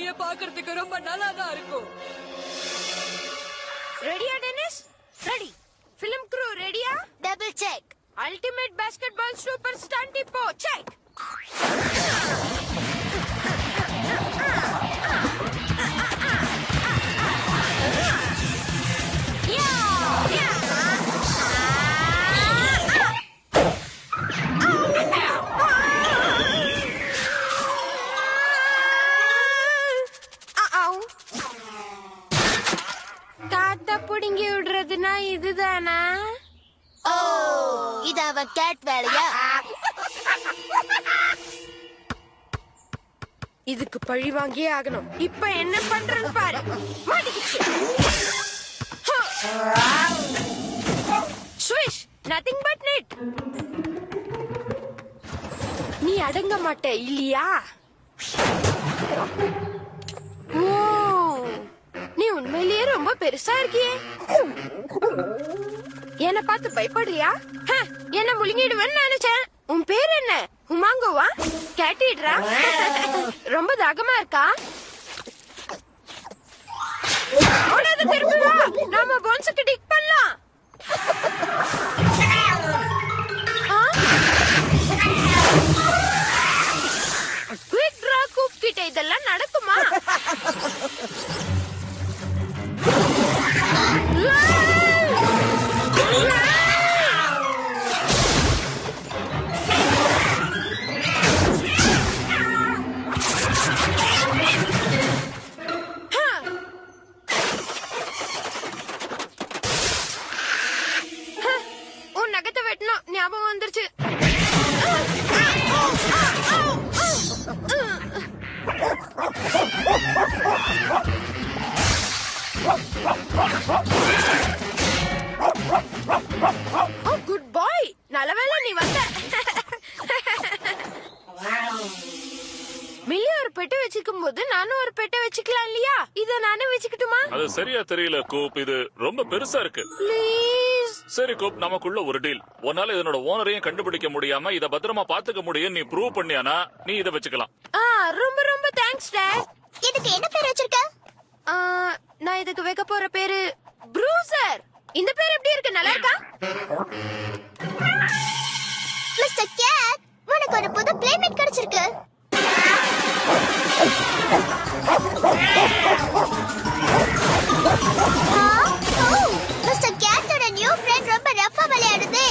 வெளியே பாக்குறதுக்கு ரொம்ப நல்லா தான் இருக்கும். ரெடியா டெனிஸ்? ரெடி. ஃபிலிம் க்ரூ ரெடியா? Double check. Ultimate basketball super stand இப்போ செக். தாத்தா புடுங்கி விடுறதுனா இதுதானா? ஓ, இது அவன் கேட் வேலையா? இதுக்கு பழி வாங்கியே ஆகணும். இப்ப என்ன பண்றேன்னு பாரு. மாட்டிக்கிச்சு. Swish, nothing but net. நீ அடங்க மாட்ட இல்லையா? ஓ, நீ உண்மையிலேயே ரொம்ப பெருசா இருக்கியே. என்ன பார்த்து பயப்படுறியா? என்ன முழுங்கிடுவேன்னு நினைச்சேன். உன் பேர் என்ன? ஹுமாங்கோவா? கேட்டிடுறா. ரொம்ப தாகமா இருக்கா? ஓடாத, திரும்பி வா. நாம போன்ஸுக்கு டிக் பண்ணலாம். குயிக் டிரா கூப் கிட்ட இதெல்லாம் நடக்குமா? உன் நகத்தை வெட்டணும் ஞாபகம் வந்துருச்சு. குட் பாய், நல்லவேளை நீ வந்த. மில்லி ஒரு பெட்டை வச்சுக்கும் போது நானும் ஒரு பெட்டை வச்சுக்கலாம் இல்லையா? இத நானே வச்சுக்கிட்டுமா? அது சரியா தெரியல கூப், இது ரொம்ப பெருசா இருக்கு. ப்ளீஸ். சரி கூப், நமக்குள்ள ஒரு டீல். உன்னால இதனோட ஓனரையும் கண்டுபிடிக்க முடியாம இத பத்திரமா பாத்துக்க முடியும் நீ ப்ரூவ் பண்ணியானா நீ இத வச்சுக்கலாம். ரொம்ப ரொம்ப தேங்க்ஸ் டாட். இதுக்கு என்ன பேர் வச்சிருக்க? நான் இதுக்கு வைக்க போற பேரு ப்ரூசர். இந்த பேர் எப்படி இருக்கு? நல்லா இருக்கா? மிஸ்டர் கேட், உனக்கு ஒரு புது பிளேமேட் கிடைச்சிருக்கு. மிஸ்டர் கேட்டோட நியூ ஃப்ரெண்ட் ரொம்ப ரஃபா விளையாடுதே.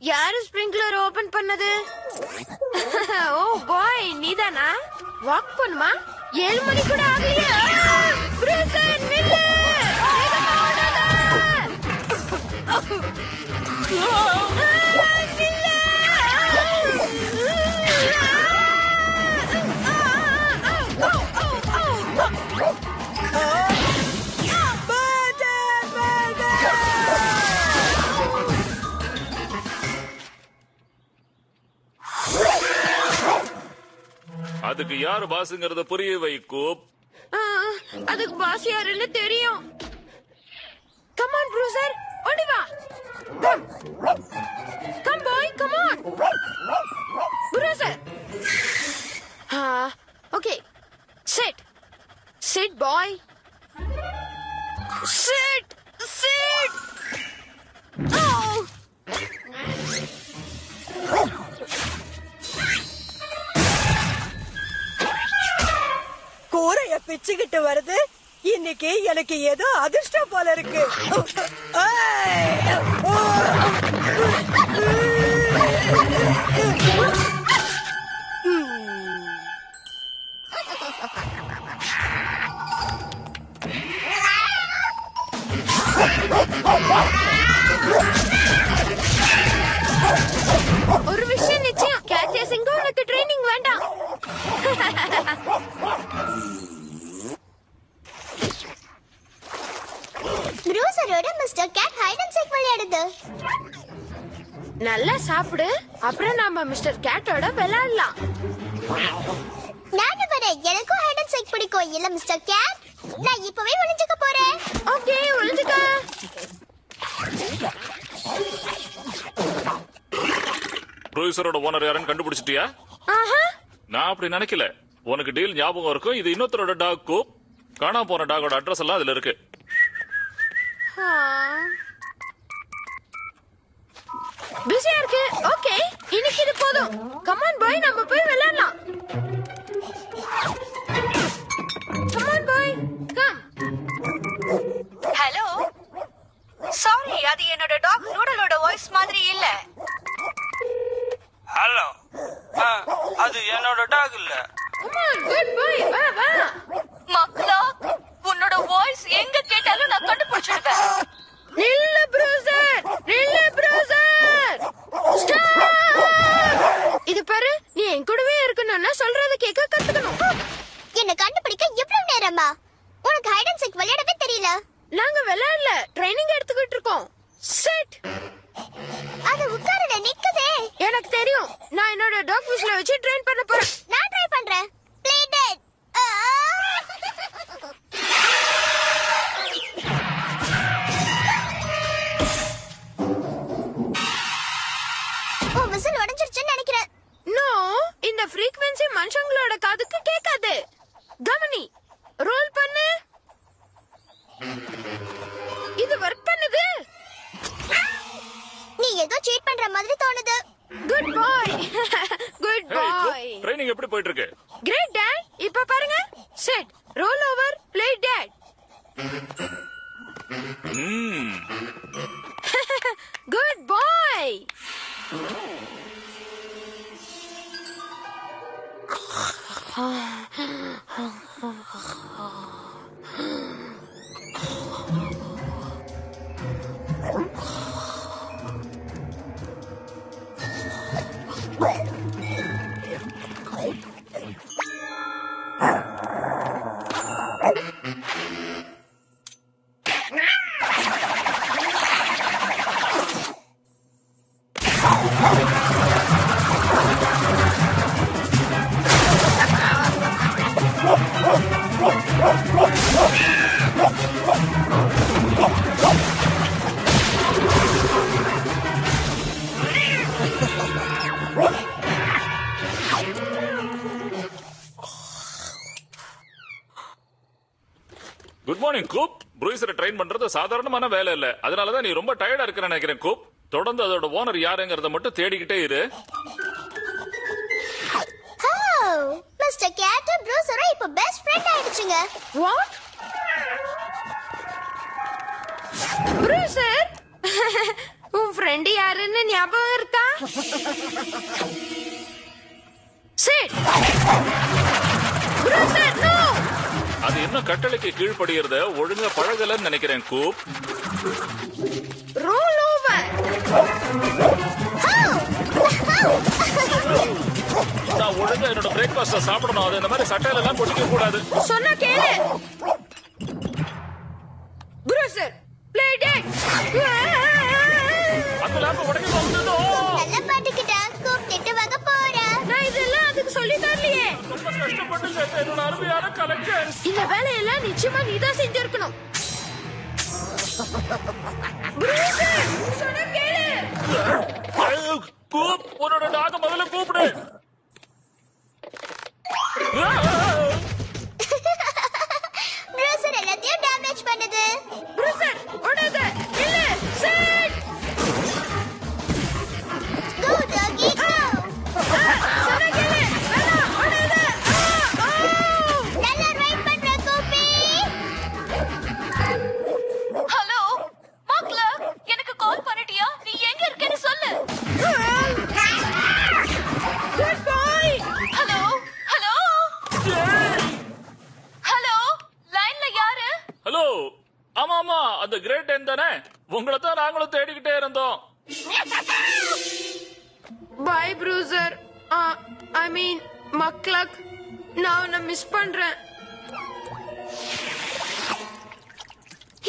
யாரு ஸ்ப்ரிங்க்லர் ஓபன் பண்ணது? ஓ பாய், நீதானா? வாக் பண்ணுமா? 7 மணி கூட ஆகலையா? ப்ரூசர் நில்லு. அதுக்கு யாரு பாசுங்கறத புரிய வை கூப். அதுக்கு பாஸ் யாருன்னு தெரியும். கம் ஆன் ப்ரூசர், ஓடி வா. Come boy, come on Bruiser. Okay, sit sit boy, sit sit. கூரைய பிச்சுக்கிட்டு வருது. இன்னைக்கு எனக்கு ஏதோ அதிர்ஷ்டம் போல இருக்கு. ஒரு விஷயம் நிச்சயம், கேட்ச் சேசிங்க உனக்கு ட்ரைனிங் வேண்டாம். ப்ரூசரோட mister cat hide and seek விளையாடுது. நல்லா சாப்பிடு, அப்புறம் நாம மிஸ்டர் கேட்டோட விளையாடலாம். நானும் வரேன், எனக்கும் ஹைட் அண்ட் சீக் பிடிக்கும். இல்ல மிஸ்டர் கேட், நான் இப்பவே ஒளிஞ்சுக்க போறேன். ஓகே, ஒளிஞ்சுக்க. ப்ரொடியூசரோட ஓனர் யாருன்னு கண்டுபிடிச்சிட்டியா? ஆஹா. நான் அப்படி நினைக்கல. உனக்கு டீல் ஞாபகம் இருக்கும். இது இன்னொருத்தரோட டாக் கூப். காணாம போன டாகோட அட்ரஸ் எல்லாம் அதுல இருக்கு. பிஸியா இருக்கு. ஓகே, இன்னைக்கு இது போதும். கம் ஆன் பாய், நம்ம போய் விளையாடலாம். Come on bye, come. Hello, sorry, அது என்னோட டாக் நூடலோட வாய்ஸ் மாதிரி இல்ல. ஹலோ, அது என்னோட டாக் இல்ல. கம் ஆன், குட் பாய், வா வா. மக்களா, உன்னோட வாய்ஸ் எங்க கேட்டாலும் நான் கண்டுபிடிச்சிடுவேன். நில்லு ப்ரூசர், நில்லு ப்ரூசர். ஸ்டாப். இது பாரு, நீ என் கூடவே இருக்கணும்னா சொல்றத கேட்க கத்துக்கணும். என்ன கண்டுபிடிக்க எவ்வளவு நேரமா? உனக்கு ஹைட் அண்ட் சீக் விளையாடவே தெரியல. நாங்க விளையாடல, ட்ரைனிங் எடுத்துக்கிட்டு இருக்கோம். செட். அது உட்காருல நிக்குதே. எனக்கு தெரியும். நான் என்னோட டாக் விஸ்ல வச்சு ட்ரெயின் பண்ண போறேன். நான் ட்ரை பண்றேன். Play dead. ஓ, விசில் உடைஞ்சிருச்சுன்னு நினைக்கிறேன். நோ, இந்த ஃப்ரீக்வென்சி மனுஷங்களோட காதுக்கு கேட்காது. கவனி, ரோல் பண்ணு. இது வர்க் பண்ணுது. நீ ஏதோ சீட் பண்ற மாதிரி தோணுது. Good boy. Good boy. Training எப்படி போயிட்டு இருக்கு? Great dad. இப்ப பாருங்க. Sit, roll over, play dead. Good boy. Good morning Coop. ப்ரூசரை ட்ரெயின் பண்றது சாதாரணமான வேலை இல்ல. அதனாலதான் நீ ரொம்ப டயர்டா இருக்கிற நினைக்கிறேன் கூப். தொடர்ந்து அதோட ஓனர் யாருங்கறத மட்டும் தேடிக்கிட்டே இரு. ஓ, மிஸ்டர் கேட் ப்ரூசரும் இப்ப பெஸ்ட் ஃப்ரெண்ட் ஆயிடுச்சுங்க. வாட்? ப்ரூசர், உன் ஃப்ரெண்ட் யாருன்னு ஞாபகம் இருக்கா? சிட். ப்ரூசர், நோ. அது என்ன கட்டளைக்கு கீழ்படுகிறத ஒழுங்கா பழகலன்னு நினைக்கிறேன் கூப். Role over. நான் ஒழுங்கா என்னோட பிரேக்ஃபாஸ்ட சாப்பிடணும். அது இந்த மாதிரி சட்டையில எல்லாம் கொட்டிக்க கூடாது. சொன்னா கேளு. ப்ரூசர், ப்ளே டெட். அந்த லேம்ப உடைக்க போகுது. நல்ல பாட்டுக்கிட்ட கூப் திட்டு வாங்க போறா. நான் இதெல்லாம் அதுக்கு சொல்லி தரலையே. ரொம்ப கஷ்டப்பட்டு சேர்த்த என்னோட அருமையான கலெக்டர். இந்த வேலையெல்லாம் நிச்சயமா நீதான் செஞ்சிருக்கணும். ப்ரூசர், சொன்னா கேளு. கூப், உன்னோட டாக முதல்ல கூப்பிடு. ப்ரூசர் எல்லாத்தையும் டேமேஜ் பண்ணுது. ப்ரூசர், ஓடாத. இல்ல, செட். கோ டாகி கோ. சொன்னா கேளு. வேணாம், ஓடாத. நல்லா ரைட் பண்ற கூப்பி. ஹலோ, மக்களா, எனக்கு கால் பண்ணிட்டியா? நீ எங்க இருக்கேன்னு சொல்லு. குட் பாய். ஹலோ, ஹலோ, ஹலோ, லைன்ல யாரு? ஹலோ, ஆமா ஆமா, அந்த கிரேட் டென் தானே? உங்களை தான் நாங்களும் தேடிக்கிட்டே இருந்தோம். பாய் ப்ரூசர். ஐ மீன் மக்லக், நான் உன்னை மிஸ் பண்றேன்.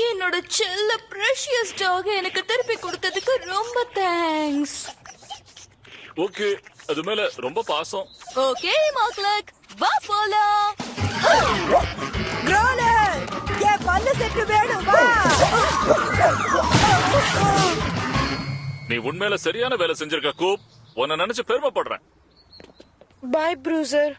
என்னோட செல்ல பிரஷியஸ் டாக் எனக்கு திருப்பி கொடுத்ததுக்கு ரொம்ப தேங்க்ஸ். ஓகே, அது மேல ரொம்ப பாசம். ஓகே மக்களக், வா போலாம். க்ரோலர், என் பல்லு செட்டு வேணும், வா. நீ உண்மையில சரியான வேலை செஞ்சிருக்க கூப். உன்னை நினைச்சு பெருமைப்படுறேன். பாய் ப்ரூசர்.